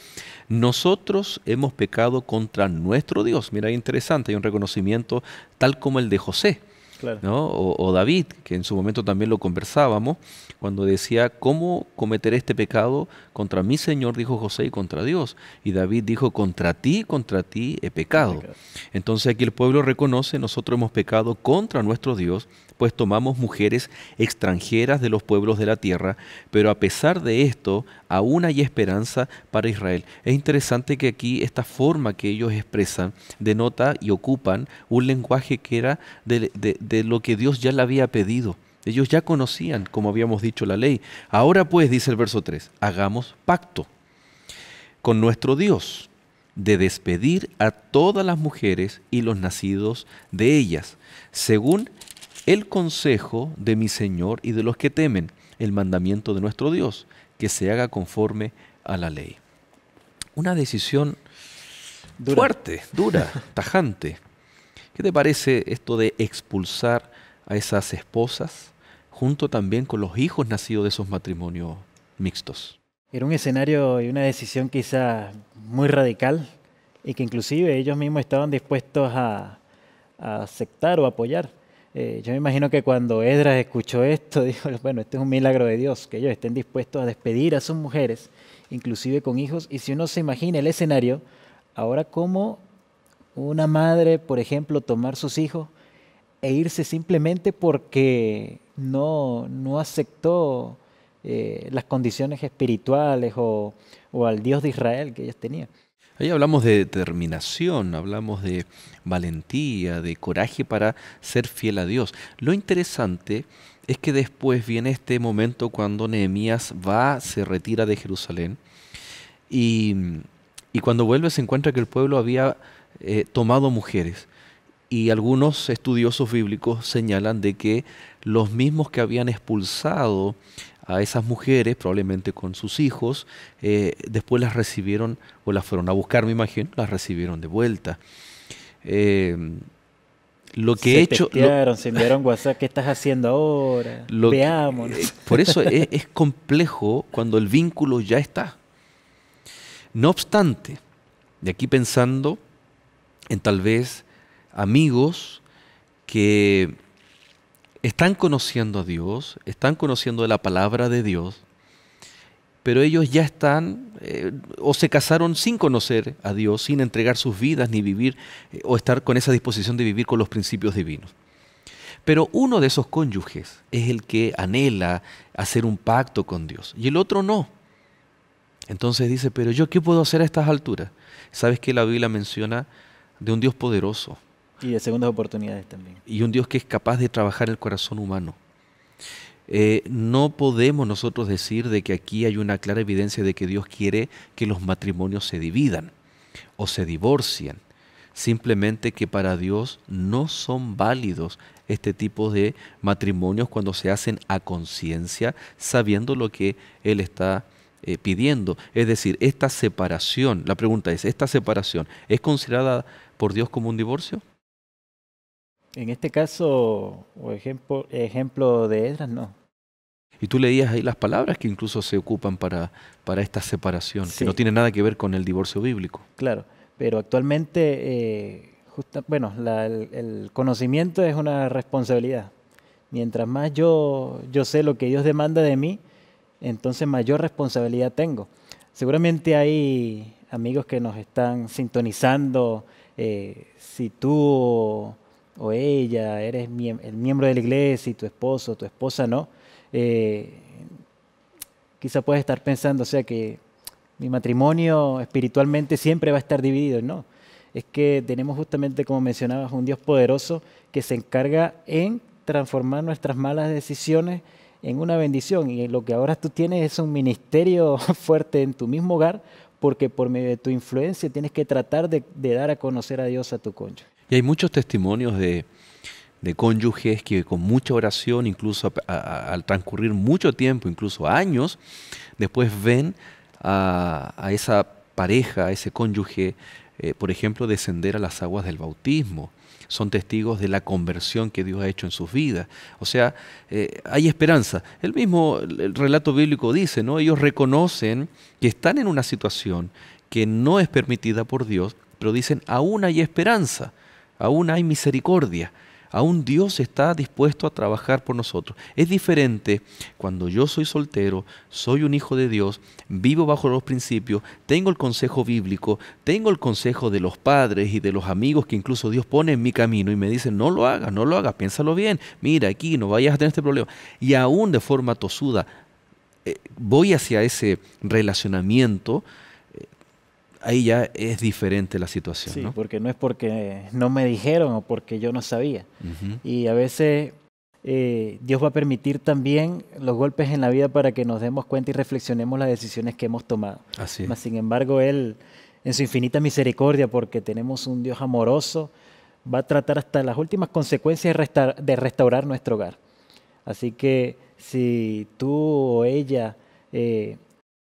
nosotros hemos pecado contra nuestro Dios. Mira, interesante, hay un reconocimiento tal como el de José, claro, ¿no? O David, que en su momento también lo conversábamos, cuando decía, ¿cómo cometeré este pecado contra mi Señor? Dijo José, y contra Dios. Y David dijo, contra ti he pecado. Entonces aquí el pueblo reconoce, nosotros hemos pecado contra nuestro Dios, pues tomamos mujeres extranjeras de los pueblos de la tierra, pero a pesar de esto, aún hay esperanza para Israel. Es interesante que aquí esta forma que ellos expresan denota y ocupan un lenguaje que era de lo que Dios ya le había pedido. Ellos ya conocían, como habíamos dicho, la ley. Ahora pues, dice el verso 3, hagamos pacto con nuestro Dios de despedir a todas las mujeres y los nacidos de ellas, según el consejo de mi Señor y de los que temen el mandamiento de nuestro Dios, que se haga conforme a la ley. Una decisión fuerte, dura, tajante. ¿Qué te parece esto de expulsar a esas esposas, junto también con los hijos nacidos de esos matrimonios mixtos? Era un escenario y una decisión quizá muy radical y que inclusive ellos mismos estaban dispuestos a aceptar o apoyar. Yo me imagino que cuando Esdras escuchó esto, dijo, bueno, este es un milagro de Dios, que ellos estén dispuestos a despedir a sus mujeres, inclusive con hijos. Y si uno se imagina el escenario, ahora cómo una madre, por ejemplo, tomar sus hijos e irse simplemente porque no aceptó las condiciones espirituales o al Dios de Israel que ellos tenían. Ahí hablamos de determinación, hablamos de valentía, de coraje para ser fiel a Dios. Lo interesante es que después viene este momento cuando Nehemías se retira de Jerusalén y, y cuando vuelve se encuentra que el pueblo había tomado mujeres. Y algunos estudiosos bíblicos señalan de que los mismos que habían expulsado a esas mujeres, probablemente con sus hijos, después las recibieron, o las fueron a buscar, me imagino, las recibieron de vuelta. Lo que he hecho... Se enviaron WhatsApp, ¿qué estás haciendo ahora? Veamos. Por eso es complejo cuando el vínculo ya está. No obstante, de aquí pensando en tal vez amigos que están conociendo a Dios, están conociendo la palabra de Dios, pero ellos ya están o se casaron sin conocer a Dios, sin entregar sus vidas ni vivir o estar con esa disposición de vivir con los principios divinos. Pero uno de esos cónyuges es el que anhela hacer un pacto con Dios y el otro no. Entonces dice, pero ¿yo qué puedo hacer a estas alturas? ¿Sabes que la Biblia menciona de un Dios poderoso? Y de segundas oportunidades también. Y un Dios que es capaz de trabajar el corazón humano. No podemos nosotros decir de que aquí hay una clara evidencia de que Dios quiere que los matrimonios se dividan o se divorcien. Simplemente que para Dios no son válidos este tipo de matrimonios cuando se hacen a conciencia, sabiendo lo que Él está pidiendo. Es decir, esta separación, la pregunta es, ¿esta separación es considerada por Dios como un divorcio? En este caso, o ejemplo de Esdras, no. Y tú leías ahí las palabras que incluso se ocupan para esta separación, Sí. que no tiene nada que ver con el divorcio bíblico. Claro, pero actualmente, el conocimiento es una responsabilidad. Mientras más yo sé lo que Dios demanda de mí, entonces mayor responsabilidad tengo. Seguramente hay amigos que nos están sintonizando, si tú o ella eres el miembro de la iglesia y tu esposo o tu esposa no, quizá puedes estar pensando, o sea, que mi matrimonio espiritualmente siempre va a estar dividido. No, es que tenemos justamente, como mencionabas, un Dios poderoso que se encarga en transformar nuestras malas decisiones en una bendición, y lo que ahora tú tienes es un ministerio fuerte en tu mismo hogar, porque por medio de tu influencia tienes que tratar de dar a conocer a Dios a tu cónyuge. Y hay muchos testimonios de cónyuges que con mucha oración, incluso al transcurrir mucho tiempo, incluso años, después ven a esa pareja, a ese cónyuge, por ejemplo, descender a las aguas del bautismo. Son testigos de la conversión que Dios ha hecho en sus vidas. O sea, hay esperanza. El relato bíblico dice, ¿no? Ellos reconocen que están en una situación que no es permitida por Dios, pero dicen, aún hay esperanza, aún hay misericordia. Aún Dios está dispuesto a trabajar por nosotros. Es diferente cuando yo soy soltero, soy un hijo de Dios, vivo bajo los principios, tengo el consejo bíblico, tengo el consejo de los padres y de los amigos que incluso Dios pone en mi camino y me dicen, no lo hagas, piénsalo bien, mira aquí, no vayas a tener este problema. Y aún de forma tosuda voy hacia ese relacionamiento. Ahí ya es diferente la situación, Sí, ¿no? porque no es porque no me dijeron o porque yo no sabía. Uh-huh. Y a veces Dios va a permitir también los golpes en la vida para que nos demos cuenta y reflexionemos las decisiones que hemos tomado. Así es. Mas, sin embargo, Él, en su infinita misericordia, porque tenemos un Dios amoroso, va a tratar hasta las últimas consecuencias de restaurar nuestro hogar. Así que si tú o ella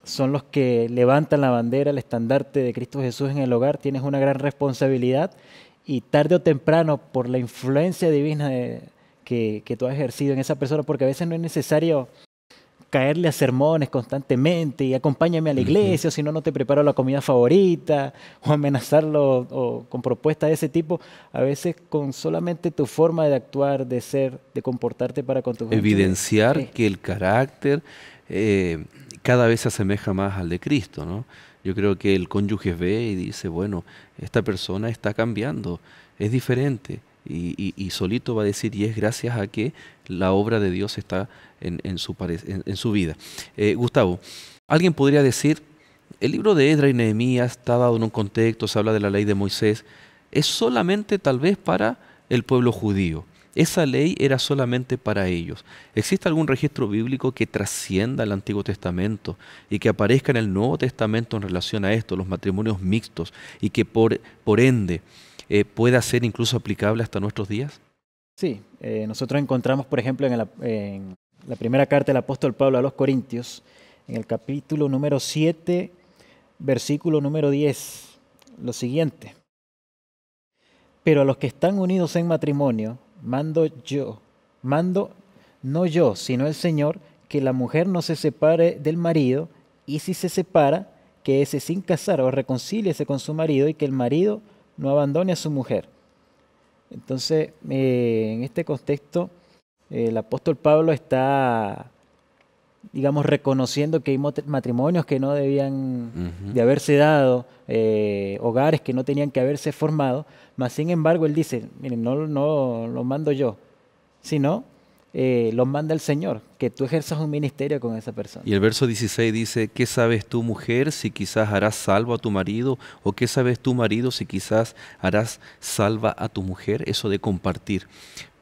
son los que levantan la bandera, el estandarte de Cristo Jesús en el hogar, tienes una gran responsabilidad, y tarde o temprano, por la influencia divina que tú has ejercido en esa persona, porque a veces no es necesario caerle a sermones constantemente y acompáñame a la iglesia, o si no, no te preparo la comida favorita, o amenazarlo o con propuestas de ese tipo, a veces con solamente tu forma de actuar, de ser, de comportarte para con tu gente. Evidenciar que el carácter cada vez se asemeja más al de Cristo, ¿no? Yo creo que el cónyuge ve y dice, bueno, esta persona está cambiando, es diferente. Y solito va a decir, y es gracias a que la obra de Dios está en su vida. Gustavo, alguien podría decir, el libro de Esdras y Nehemías está dado en un contexto, se habla de la ley de Moisés, es solamente tal vez para el pueblo judío. Esa ley era solamente para ellos. ¿Existe algún registro bíblico que trascienda el Antiguo Testamento y que aparezca en el Nuevo Testamento en relación a esto, los matrimonios mixtos, y que por ende pueda ser incluso aplicable hasta nuestros días? Sí, nosotros encontramos, por ejemplo, en la primera carta del apóstol Pablo a los Corintios, en el capítulo número 7, versículo número 10, lo siguiente. Pero a los que están unidos en matrimonio, mando no yo, sino el Señor, que la mujer no se separe del marido, y si se separa, que ese sin casar o reconcíliese con su marido, y que el marido no abandone a su mujer. Entonces, en este contexto, el apóstol Pablo está, digamos, reconociendo que hay matrimonios que no debían de haberse dado, hogares que no tenían que haberse formado, mas sin embargo él dice, miren, no lo mando yo, sino lo manda el Señor, que tú ejerzas un ministerio con esa persona. Y el verso 16 dice, ¿qué sabes tú, mujer, si quizás harás salvo a tu marido? ¿O qué sabes tú, marido, si quizás harás salva a tu mujer? Eso de compartir.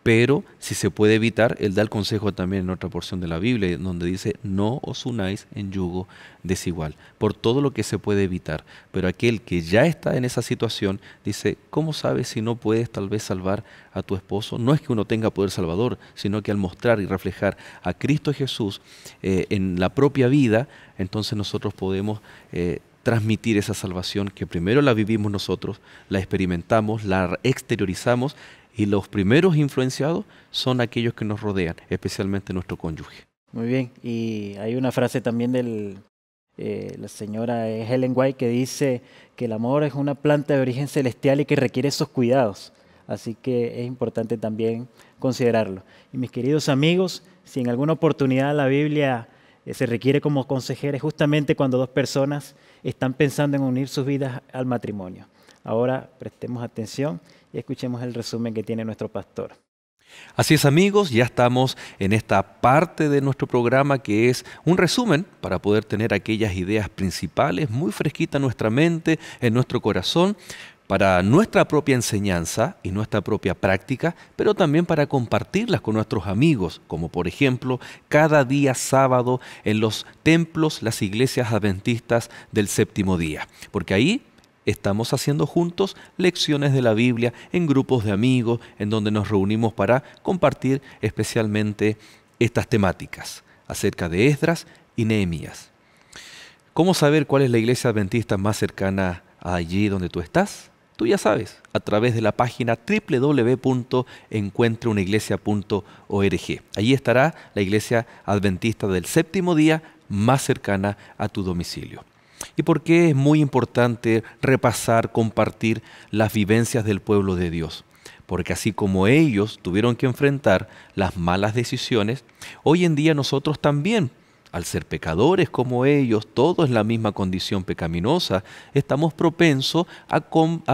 Pero si se puede evitar, él da el consejo también en otra porción de la Biblia, donde dice, no os unáis en yugo desigual, por todo lo que se puede evitar. Pero aquel que ya está en esa situación, dice, ¿cómo sabes si no puedes tal vez salvar a tu esposo? No es que uno tenga poder salvador, sino que al mostrar y reflejar a Cristo Jesús en la propia vida, entonces nosotros podemos transmitir esa salvación que primero la vivimos nosotros, la experimentamos, la exteriorizamos, y los primeros influenciados son aquellos que nos rodean, especialmente nuestro cónyuge. Muy bien, y hay una frase también de la señora Ellen White que dice que el amor es una planta de origen celestial y que requiere esos cuidados. Así que es importante también considerarlo. Y mis queridos amigos, si en alguna oportunidad la Biblia se requiere como consejera, es justamente cuando dos personas están pensando en unir sus vidas al matrimonio. Ahora prestemos atención y escuchemos el resumen que tiene nuestro pastor. Así es, amigos, ya estamos en esta parte de nuestro programa que es un resumen para poder tener aquellas ideas principales muy fresquitas en nuestra mente, en nuestro corazón, para nuestra propia enseñanza y nuestra propia práctica, pero también para compartirlas con nuestros amigos, como por ejemplo cada día sábado en los templos, las iglesias adventistas del séptimo día, porque ahí estamos haciendo juntos lecciones de la Biblia en grupos de amigos, en donde nos reunimos para compartir especialmente estas temáticas acerca de Esdras y Nehemías. ¿Cómo saber cuál es la iglesia adventista más cercana a allí donde tú estás? Tú ya sabes, a través de la página www.encuentraunaiglesia.org. Allí estará la iglesia adventista del séptimo día más cercana a tu domicilio. ¿Y por qué es muy importante repasar, compartir las vivencias del pueblo de Dios? Porque así como ellos tuvieron que enfrentar las malas decisiones, hoy en día nosotros también, al ser pecadores como ellos, todos en la misma condición pecaminosa, estamos propensos a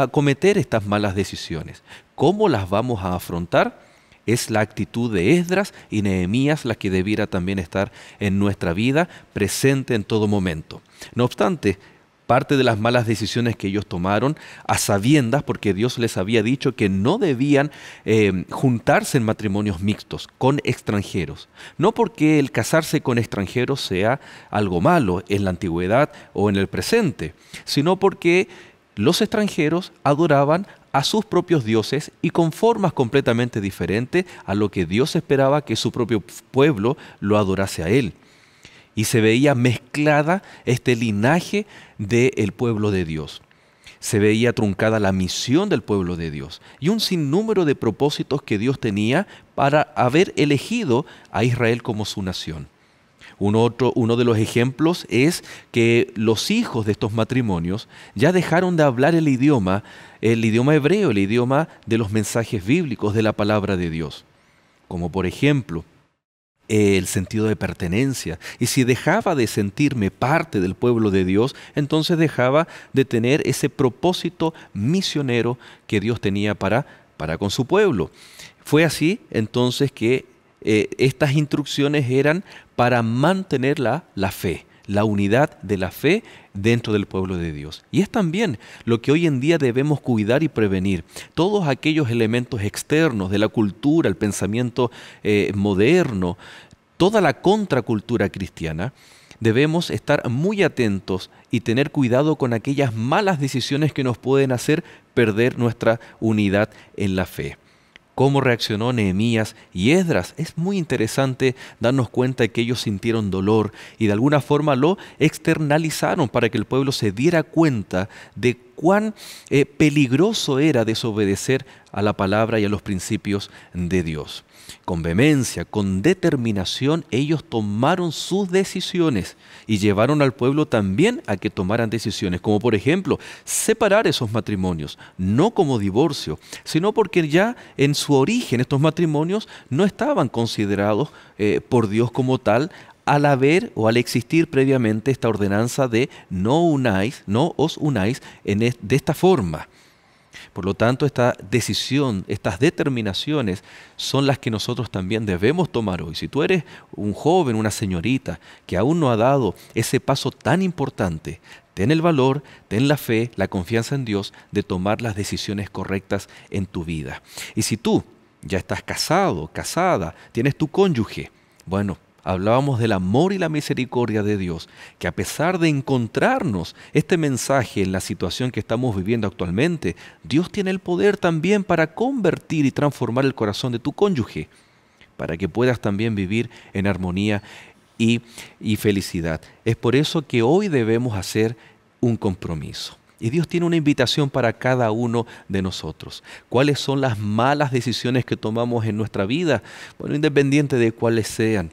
cometer estas malas decisiones. ¿Cómo las vamos a afrontar? Es la actitud de Esdras y Nehemías la que debiera también estar en nuestra vida, presente en todo momento. No obstante, parte de las malas decisiones que ellos tomaron a sabiendas, porque Dios les había dicho que no debían juntarse en matrimonios mixtos con extranjeros. No porque el casarse con extranjeros sea algo malo en la antigüedad o en el presente, sino porque los extranjeros adoraban a sus propios dioses y con formas completamente diferentes a lo que Dios esperaba que su propio pueblo lo adorase a Él. Y se veía mezclada este linaje del pueblo de Dios. Se veía truncada la misión del pueblo de Dios y un sinnúmero de propósitos que Dios tenía para haber elegido a Israel como su nación. Uno de los ejemplos es que los hijos de estos matrimonios ya dejaron de hablar el idioma hebreo, el idioma de los mensajes bíblicos, de la palabra de Dios. Como por ejemplo, el sentido de pertenencia. Y si dejaba de sentirme parte del pueblo de Dios, entonces dejaba de tener ese propósito misionero que Dios tenía para con su pueblo. Fue así entonces que estas instrucciones eran para mantener la fe, la unidad de la fe dentro del pueblo de Dios. Y es también lo que hoy en día debemos cuidar y prevenir. Todos aquellos elementos externos de la cultura, el pensamiento moderno, toda la contracultura cristiana, debemos estar muy atentos y tener cuidado con aquellas malas decisiones que nos pueden hacer perder nuestra unidad en la fe. Cómo reaccionó Nehemías y Esdras. Es muy interesante darnos cuenta de que ellos sintieron dolor y de alguna forma lo externalizaron para que el pueblo se diera cuenta de cuán peligroso era desobedecer a la palabra y a los principios de Dios. Con vehemencia, con determinación, ellos tomaron sus decisiones y llevaron al pueblo también a que tomaran decisiones, como por ejemplo, separar esos matrimonios, no como divorcio, sino porque ya en su origen estos matrimonios no estaban considerados por Dios como tal, al haber o al existir previamente esta ordenanza de no os unáis de esta forma. Por lo tanto, esta decisión, estas determinaciones son las que nosotros también debemos tomar hoy. Si tú eres un joven, una señorita que aún no ha dado ese paso tan importante, ten el valor, ten la fe, la confianza en Dios de tomar las decisiones correctas en tu vida. Y si tú ya estás casado, casada, tienes tu cónyuge, bueno, hablábamos del amor y la misericordia de Dios, que a pesar de encontrarnos este mensaje en la situación que estamos viviendo actualmente, Dios tiene el poder también para convertir y transformar el corazón de tu cónyuge, para que puedas también vivir en armonía y felicidad. Es por eso que hoy debemos hacer un compromiso. Y Dios tiene una invitación para cada uno de nosotros. ¿Cuáles son las malas decisiones que tomamos en nuestra vida? Bueno, independiente de cuáles sean.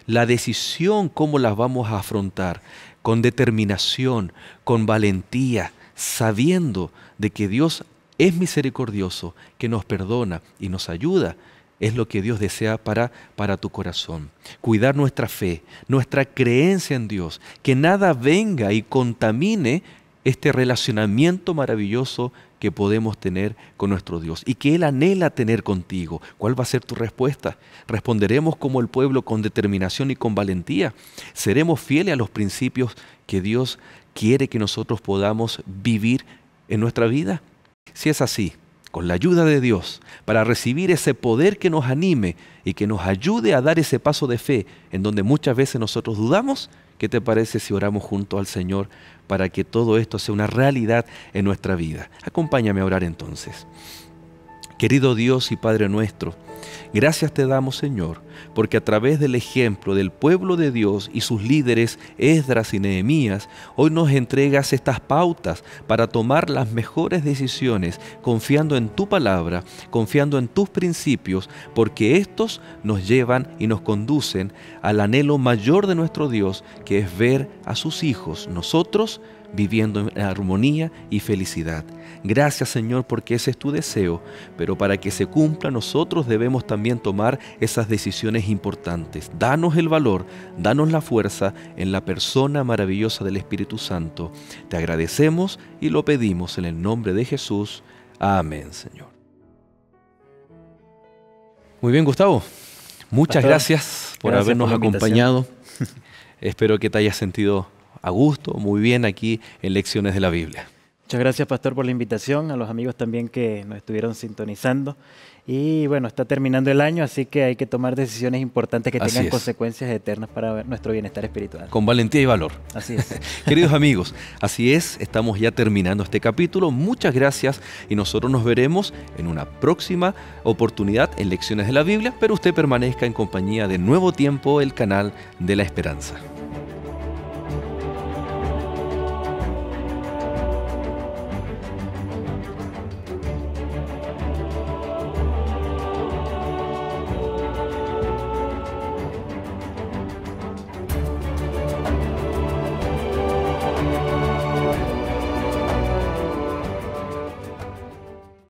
La decisión, cómo las vamos a afrontar, con determinación, con valentía, sabiendo de que Dios es misericordioso, que nos perdona y nos ayuda, es lo que Dios desea para tu corazón. Cuidar nuestra fe, nuestra creencia en Dios, que nada venga y contamine este relacionamiento maravilloso que podemos tener con nuestro Dios y que Él anhela tener contigo. ¿Cuál va a ser tu respuesta? ¿Responderemos como el pueblo con determinación y con valentía? ¿Seremos fieles a los principios que Dios quiere que nosotros podamos vivir en nuestra vida? Si es así, con la ayuda de Dios, para recibir ese poder que nos anime y que nos ayude a dar ese paso de fe en donde muchas veces nosotros dudamos, ¿qué te parece si oramos junto al Señor para que todo esto sea una realidad en nuestra vida? Acompáñame a orar entonces. Querido Dios y Padre nuestro, gracias te damos, Señor, porque a través del ejemplo del pueblo de Dios y sus líderes, Esdras y Nehemías, hoy nos entregas estas pautas para tomar las mejores decisiones, confiando en tu palabra, confiando en tus principios, porque estos nos llevan y nos conducen al anhelo mayor de nuestro Dios, que es ver a sus hijos, nosotros, viviendo en armonía y felicidad. Gracias, Señor, porque ese es tu deseo, pero para que se cumpla nosotros debemos también tomar esas decisiones importantes. Danos el valor, danos la fuerza en la persona maravillosa del Espíritu Santo. Te agradecemos y lo pedimos en el nombre de Jesús. Amén, Señor. Muy bien, Gustavo. Muchas gracias por habernos acompañado. Espero que te hayas sentido a gusto, muy bien aquí en Lecciones de la Biblia. Muchas gracias, Pastor, por la invitación, a los amigos también que nos estuvieron sintonizando. Y bueno, está terminando el año, así que hay que tomar decisiones importantes que tengan consecuencias eternas para nuestro bienestar espiritual. Con valentía y valor. Así es. Queridos amigos, así es, estamos ya terminando este capítulo. Muchas gracias y nosotros nos veremos en una próxima oportunidad en Lecciones de la Biblia, pero usted permanezca en compañía de Nuevo Tiempo, el canal de la esperanza.